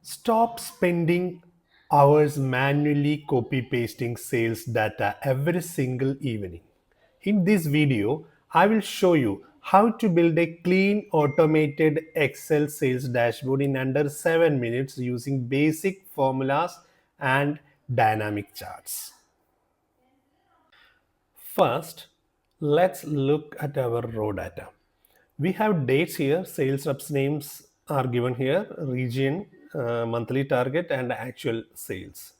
Stop spending hours manually copy pasting sales data every single evening. In this video, I will show you how to build a clean automated Excel sales dashboard in under 7 minutes using basic formulas and dynamic charts. First, let's look at our raw data. We have dates here, sales reps names are given here, region, monthly target, and actual sales.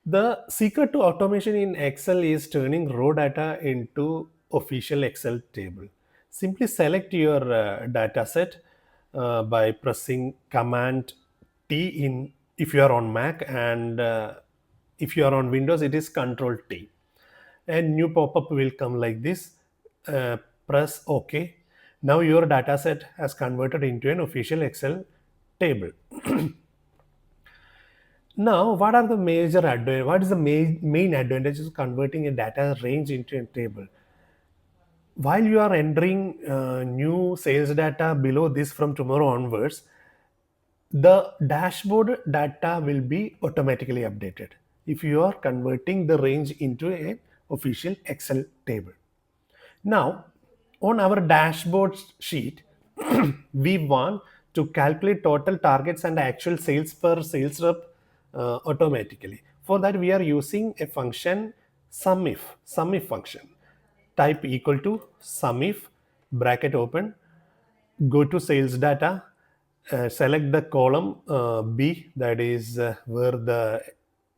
The secret to automation in Excel is turning raw data into official Excel table. Simply select your data set by pressing Command T in if you are on Mac, and if you are on Windows, it is Control T. A new pop-up will come like this. Press OK. Now your data set has converted into an official Excel table. Now, what are the major advantages? What is the main advantage of converting a data range into a table? While you are entering new sales data below this from tomorrow onwards, the dashboard data will be automatically updated if you are converting the range into an official Excel table. Now, on our dashboard sheet, we want to calculate total targets and actual sales per sales rep automatically. For that, we are using a function SUMIF function. Type equal to SUMIF, bracket open, go to sales data, select the column B, that is where the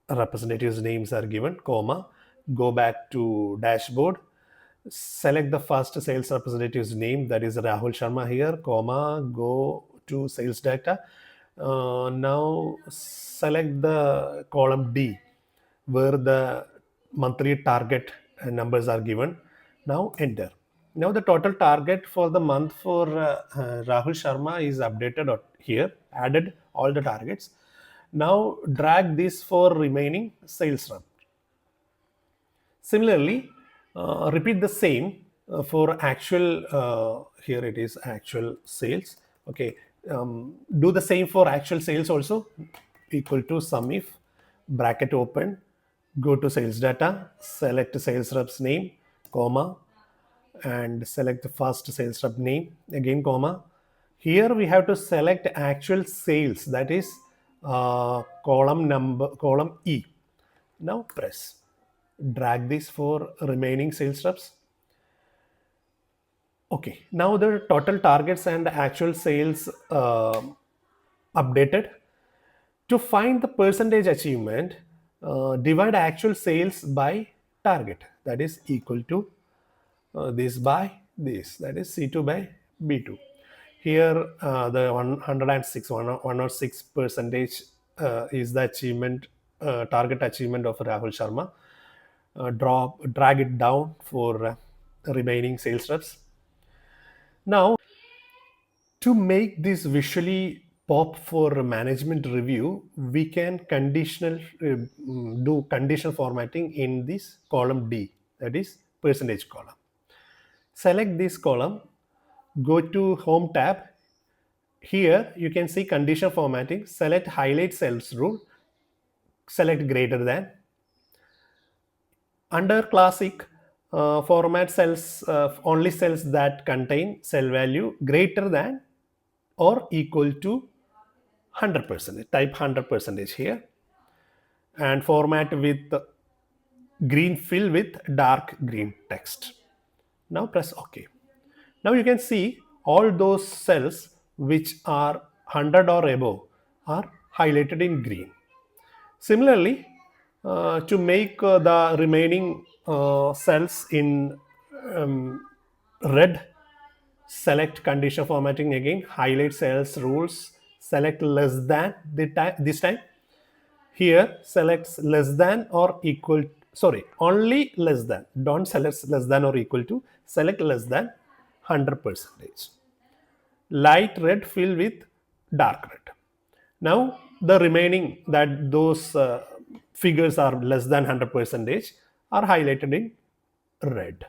representatives' names are given, comma, go back to dashboard, select the first sales representative's name, that is Rahul Sharma here, comma, go to sales data. Now select the column D where the monthly target numbers are given. Now enter. Now the total target for the month for Rahul Sharma is updated here, added all the targets. Now drag this for remaining sales rep. Similarly, repeat the same for actual, here it is actual sales. Okay, do the same for actual sales also, equal to SUMIF, bracket open, go to sales data, select sales rep's name, comma, and select the first sales rep name, again comma. Here we have to select actual sales, that is column E. Now press. Drag this for remaining sales reps. Okay, now the total targets and actual sales updated. To find the percentage achievement, divide actual sales by target, that is equal to this by this, that is C2 by B2. Here the 106 percentage is the achievement, target achievement of Rahul Sharma. Drag it down for remaining sales reps. Now, to make this visually pop for management review, we can do conditional formatting in this column D, that is percentage column. Select this column, go to Home tab. Here you can see conditional formatting. Select highlight cells rule, select greater than. Under classic, format cells, only cells that contain cell value greater than or equal to 100%. Type 100% here, and format with green fill with dark green text. Now press OK. Now you can see all those cells which are 100 or above are highlighted in green. Similarly, to make the remaining cells in red, select conditional formatting again, highlight cells rules, select less than this time. Here select less than or equal, sorry, only less than, don't select less than or equal to, select less than 100%. Light red fill with dark red. Now the remaining, that those figures are less than 100% are highlighted in red.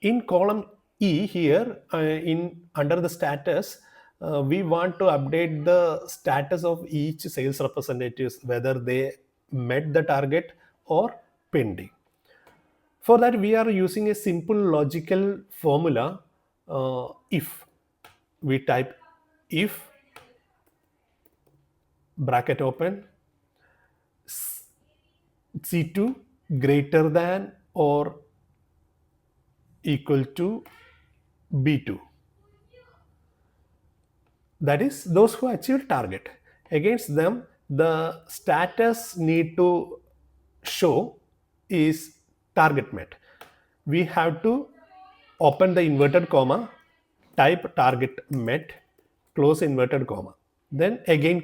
In column E here, in under the status, we want to update the status of each sales representatives, whether they met the target or pending. For that, we are using a simple logical formula. If we type if bracket open C2 greater than or equal to B2, that is those who achieve target. Against them, the status need to show is target met. We have to open the inverted comma, type target met, close inverted comma, then again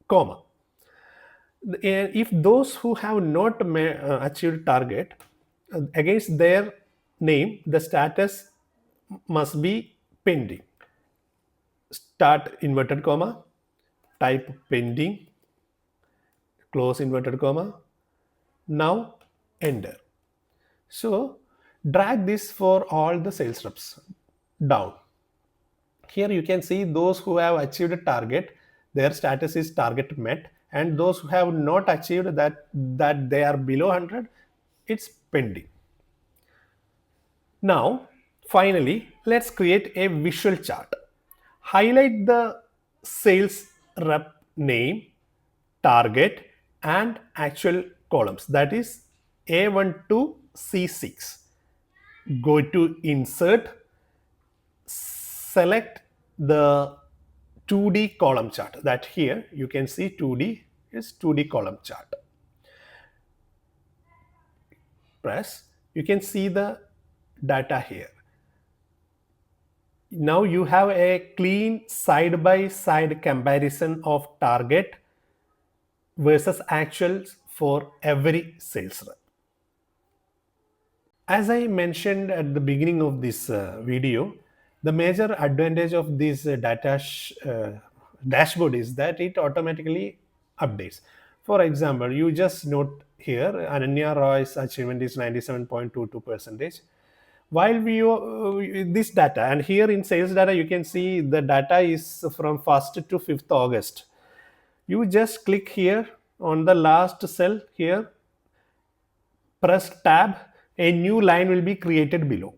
comma. If those who have not achieved target, against their name the status must be pending. Start inverted comma, type pending, close inverted comma, now enter. So drag this for all the sales reps down. Here you can see those who have achieved a target, their status is target met, and those who have not achieved that they are below 100, it's pending. Now finally, let's create a visual chart. Highlight the sales rep name, target, and actual columns, that is A1 to C6. Go to insert, select the 2D column chart. That here you can see 2D is 2D column chart. Press, you can see the data here. Now you have a clean side by side comparison of target versus actuals for every sales rep. As I mentioned at the beginning of this video, the major advantage of this dashboard is that it automatically updates. For example, you just note here Ananya Roy's achievement is 97.22%. While we this data, and here in sales data you can see the data is from 1st to 5th August. You just click here on the last cell here, press tab, a new line will be created below.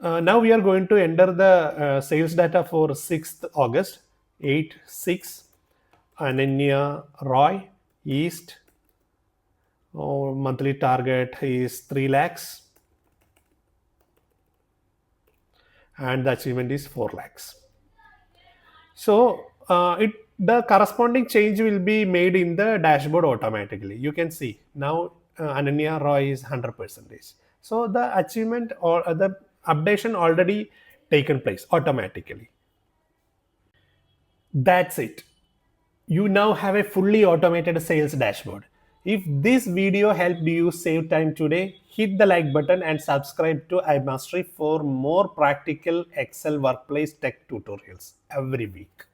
Now we are going to enter the sales data for 6th August, 8/6, Ananya Roy, East, monthly target is 3 lakhs and the achievement is 4 lakhs. So the corresponding change will be made in the dashboard automatically. You can see now Ananya Roy is 100%. So the achievement or the updation already taken place automatically. That's it. You now have a fully automated sales dashboard. If this video helped you save time today, hit the like button and subscribe to iMastery for more practical Excel workplace tech tutorials every week.